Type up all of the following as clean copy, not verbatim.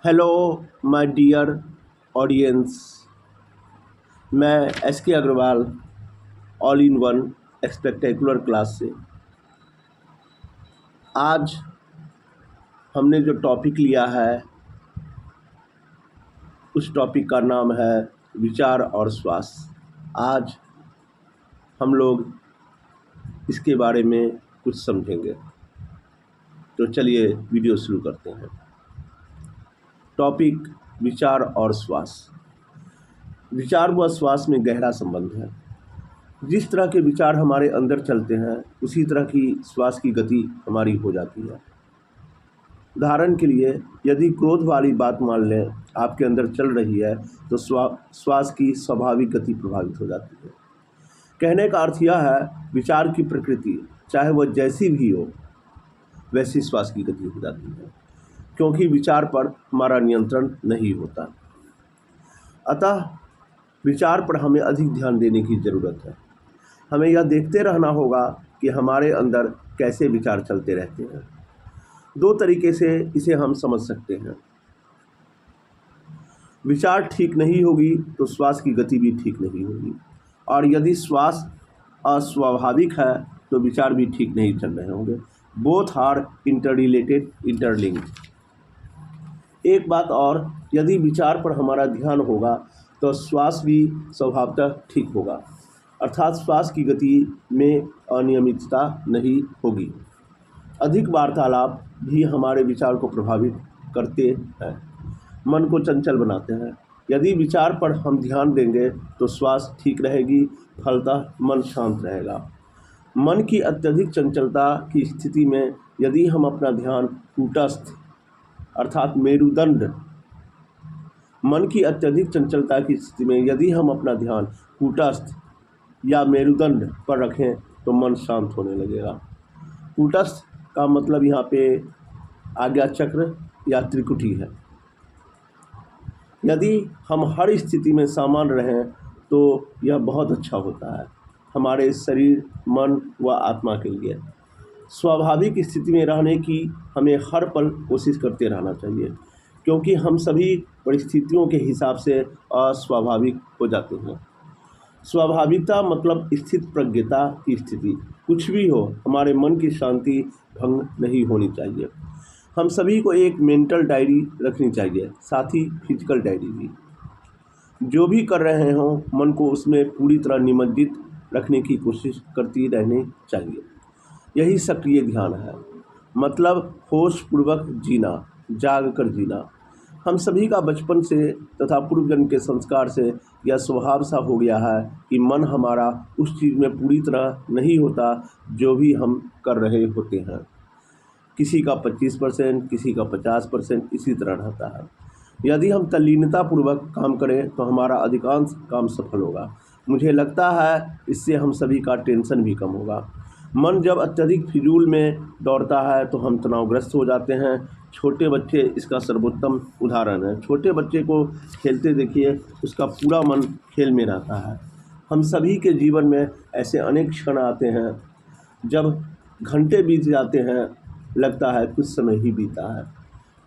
Hello my dear audience. मैं S K Agarwal all in one spectacular class से आज हमने जो टॉपिक लिया है उस टॉपिक का नाम है विचार और श्वास। आज हम लोग इसके बारे में कुछ समझेंगे, तो चलिए वीडियो शुरू करते हैं। टॉपिक विचार और श्वास। विचार व श्वास में गहरा संबंध है। जिस तरह के विचार हमारे अंदर चलते हैं उसी तरह की श्वास की गति हमारी हो जाती है। उदाहरण के लिए यदि क्रोध वाली बात मान लें आपके अंदर चल रही है तो श्वास की स्वाभाविक गति प्रभावित हो जाती है। कहने का अर्थ यह है, विचार की प्रकृति चाहे वह जैसी भी हो वैसी श्वास की गति हो जाती है, क्योंकि विचार पर हमारा नियंत्रण नहीं होता। अतः विचार पर हमें अधिक ध्यान देने की ज़रूरत है। हमें यह देखते रहना होगा कि हमारे अंदर कैसे विचार चलते रहते हैं। दो तरीके से इसे हम समझ सकते हैं। विचार ठीक नहीं होगी तो श्वास की गति भी ठीक नहीं होगी, और यदि श्वास अस्वाभाविक है तो विचार भी ठीक नहीं चल रहे होंगे। Both are interrelated, interlinked. एक बात और, यदि विचार पर हमारा ध्यान होगा तो श्वास भी स्वभावतः ठीक होगा, अर्थात श्वास की गति में अनियमितता नहीं होगी। अधिक वार्तालाप भी हमारे विचार को प्रभावित करते हैं, मन को चंचल बनाते हैं। यदि विचार पर हम ध्यान देंगे तो श्वास ठीक रहेगी, फलतः मन शांत रहेगा। मन की अत्यधिक चंचलता की स्थिति में यदि हम अपना ध्यान कूटस्थ अर्थात मेरुदंड मन की अत्यधिक चंचलता की स्थिति में यदि हम अपना ध्यान कूटस्थ या मेरुदंड पर रखें तो मन शांत होने लगेगा। कूटस्थ का मतलब यहाँ पे आज्ञा चक्र या त्रिकुटी है। यदि हम हर स्थिति में सामान्य रहें तो यह बहुत अच्छा होता है हमारे शरीर, मन व आत्मा के लिए। स्वाभाविक स्थिति में रहने की हमें हर पल कोशिश करते रहना चाहिए, क्योंकि हम सभी परिस्थितियों के हिसाब से अस्वाभाविक हो जाते हैं। स्वाभाविकता मतलब स्थित प्रज्ञता की स्थिति। कुछ भी हो, हमारे मन की शांति भंग नहीं होनी चाहिए। हम सभी को एक मेंटल डायरी रखनी चाहिए, साथ ही फिजिकल डायरी भी। जो भी कर रहे हों मन को उसमें पूरी तरह निमज्जित रखने की कोशिश करती रहनी चाहिए। यही सक्रिय ध्यान है, मतलब होशपूर्वक जीना, जाग कर जीना। हम सभी का बचपन से तथा पूर्वजन्म के संस्कार से यह स्वभाव सा हो गया है कि मन हमारा उस चीज़ में पूरी तरह नहीं होता जो भी हम कर रहे होते हैं। किसी का 25%, किसी का 50% इसी तरह रहता है। यदि हम तल्लीनतापूर्वक काम करें तो हमारा अधिकांश काम सफल होगा। मुझे लगता है इससे हम सभी का टेंशन भी कम होगा। मन जब अत्यधिक फिजूल में दौड़ता है तो हम तनावग्रस्त हो जाते हैं। छोटे बच्चे इसका सर्वोत्तम उदाहरण है। छोटे बच्चे को खेलते देखिए, उसका पूरा मन खेल में रहता है। हम सभी के जीवन में ऐसे अनेक क्षण आते हैं जब घंटे बीत जाते हैं, लगता है कुछ समय ही बीता है।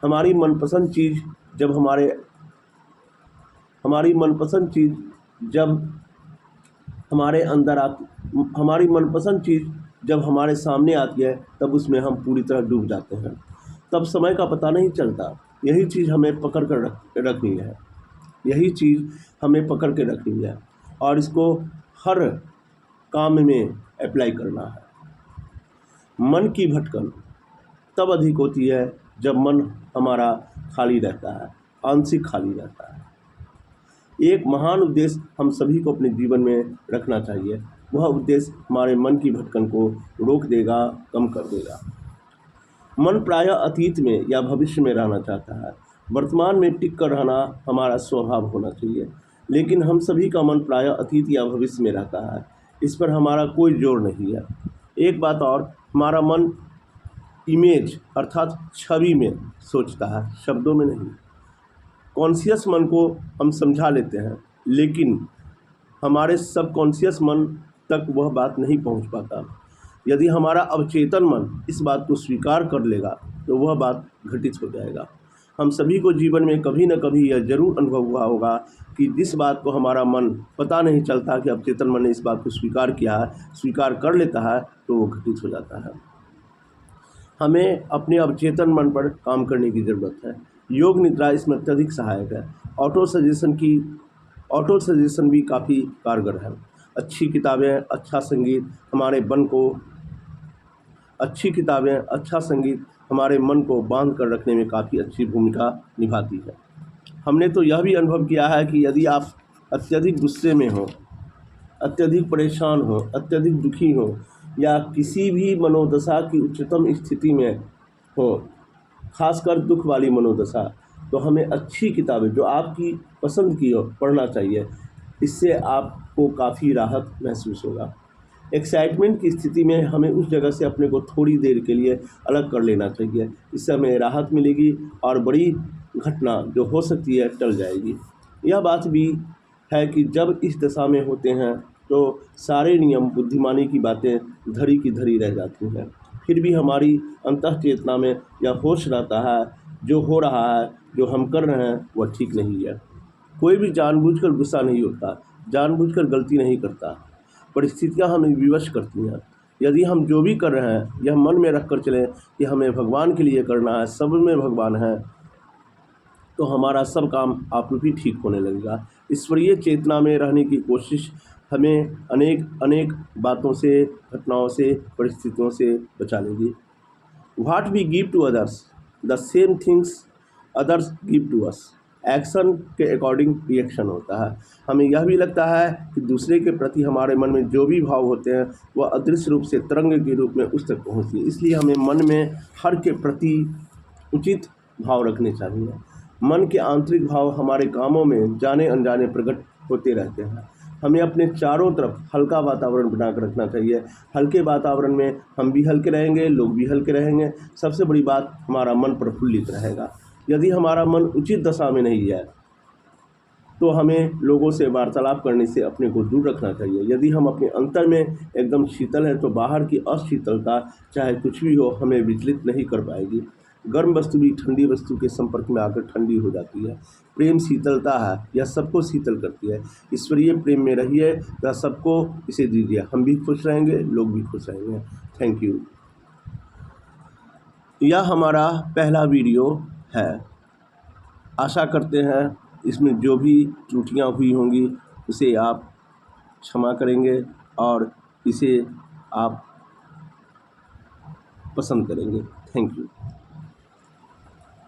हमारी मनपसंद चीज़ जब हमारी मनपसंद चीज़ जब हमारे सामने आती है तब उसमें हम पूरी तरह डूब जाते हैं। तब समय का पता नहीं चलता। यही चीज़ हमें पकड़ कर रखनी है और इसको हर काम में अप्लाई करना है। मन की भटकन तब अधिक होती है जब मन हमारा खाली रहता है, आंशिक खाली रहता है। एक महान उद्देश्य हम सभी को अपने जीवन में रखना चाहिए। वह उद्देश्य हमारे मन की भटकन को रोक देगा, कम कर देगा। मन प्रायः अतीत में या भविष्य में रहना चाहता है। वर्तमान में टिक कर रहना हमारा स्वभाव होना चाहिए, लेकिन हम सभी का मन प्रायः अतीत या भविष्य में रहता है। इस पर हमारा कोई जोर नहीं है। एक बात और, हमारा मन इमेज अर्थात छवि में सोचता है, शब्दों में नहीं। कॉन्शियस मन को हम समझा लेते हैं, लेकिन हमारे सबकॉन्शियस मन तक वह बात नहीं पहुंच पाता। यदि हमारा अवचेतन मन इस बात को स्वीकार कर लेगा तो वह बात घटित हो जाएगा। हम सभी को जीवन में कभी न कभी यह ज़रूर अनुभव हुआ होगा कि जिस बात को हमारा मन पता नहीं चलता कि अवचेतन मन ने इस बात को स्वीकार किया है, स्वीकार कर लेता है, तो वो घटित हो जाता है। हमें अपने अवचेतन मन पर काम करने की ज़रूरत है। योग निद्रा इसमें अत्यधिक सहायक है। ऑटो सजेशन भी काफ़ी कारगर है। अच्छी किताबें, अच्छा संगीत हमारे मन को बांध कर रखने में काफ़ी अच्छी भूमिका निभाती है। हमने तो यह भी अनुभव किया है कि यदि आप अत्यधिक गुस्से में हो, अत्यधिक परेशान हो, अत्यधिक दुखी हो या किसी भी मनोदशा की उच्चतम स्थिति में हो, खासकर दुख वाली मनोदशा, तो हमें अच्छी किताबें जो आपकी पसंद की हो पढ़ना चाहिए। इससे आपको काफ़ी राहत महसूस होगा। एक्साइटमेंट की स्थिति में हमें उस जगह से अपने को थोड़ी देर के लिए अलग कर लेना चाहिए। इससे हमें राहत मिलेगी और बड़ी घटना जो हो सकती है टल जाएगी। यह बात भी है कि जब इस दशा में होते हैं तो सारे नियम, बुद्धिमानी की बातें धरी की धरी रह जाती हैं। फिर भी हमारी अंतः चेतना में यह होश रहता है, जो हो रहा है, जो हम कर रहे हैं वह ठीक नहीं है। कोई भी जानबूझकर गुस्सा नहीं होता, जानबूझकर गलती नहीं करता। परिस्थितियाँ हमें विवश करती हैं। यदि हम जो भी कर रहे हैं यह मन में रख कर चलें कि हमें भगवान के लिए करना है, सब में भगवान है, तो हमारा सब काम आप ही ठीक होने लगेगा। ईश्वरीय चेतना में रहने की कोशिश हमें अनेक अनेक बातों से, घटनाओं से, परिस्थितियों से बचा लेगी। What we give to others, the same things others give to us. Action के अकॉर्डिंग रिएक्शन होता है। हमें यह भी लगता है कि दूसरे के प्रति हमारे मन में जो भी भाव होते हैं वह अदृश्य रूप से तरंग के रूप में उस तक पहुँचती है। इसलिए हमें मन में हर के प्रति उचित भाव रखने चाहिए। मन के आंतरिक भाव हमारे कामों में जाने अनजाने प्रकट होते रहते हैं। हमें अपने चारों तरफ हल्का वातावरण बनाकर रखना चाहिए। हल्के वातावरण में हम भी हल्के रहेंगे, लोग भी हल्के रहेंगे। सबसे बड़ी बात, हमारा मन प्रफुल्लित रहेगा। यदि हमारा मन उचित दशा में नहीं है तो हमें लोगों से वार्तालाप करने से अपने को दूर रखना चाहिए। यदि हम अपने अंतर में एकदम शीतल है तो बाहर की अशीतलता चाहे कुछ भी हो हमें विचलित नहीं कर पाएगी। गर्म वस्तु भी ठंडी वस्तु के संपर्क में आकर ठंडी हो जाती है। प्रेम शीतलता है, यह सबको शीतल करती है। ईश्वरीय प्रेम में रहिए, यह सबको इसे दीजिए। हम भी खुश रहेंगे, लोग भी खुश रहेंगे। Thank you. यह हमारा पहला वीडियो है। आशा करते हैं इसमें जो भी त्रुटियां हुई होंगी उसे आप क्षमा करेंगे और इसे आप पसंद करेंगे। Thank you.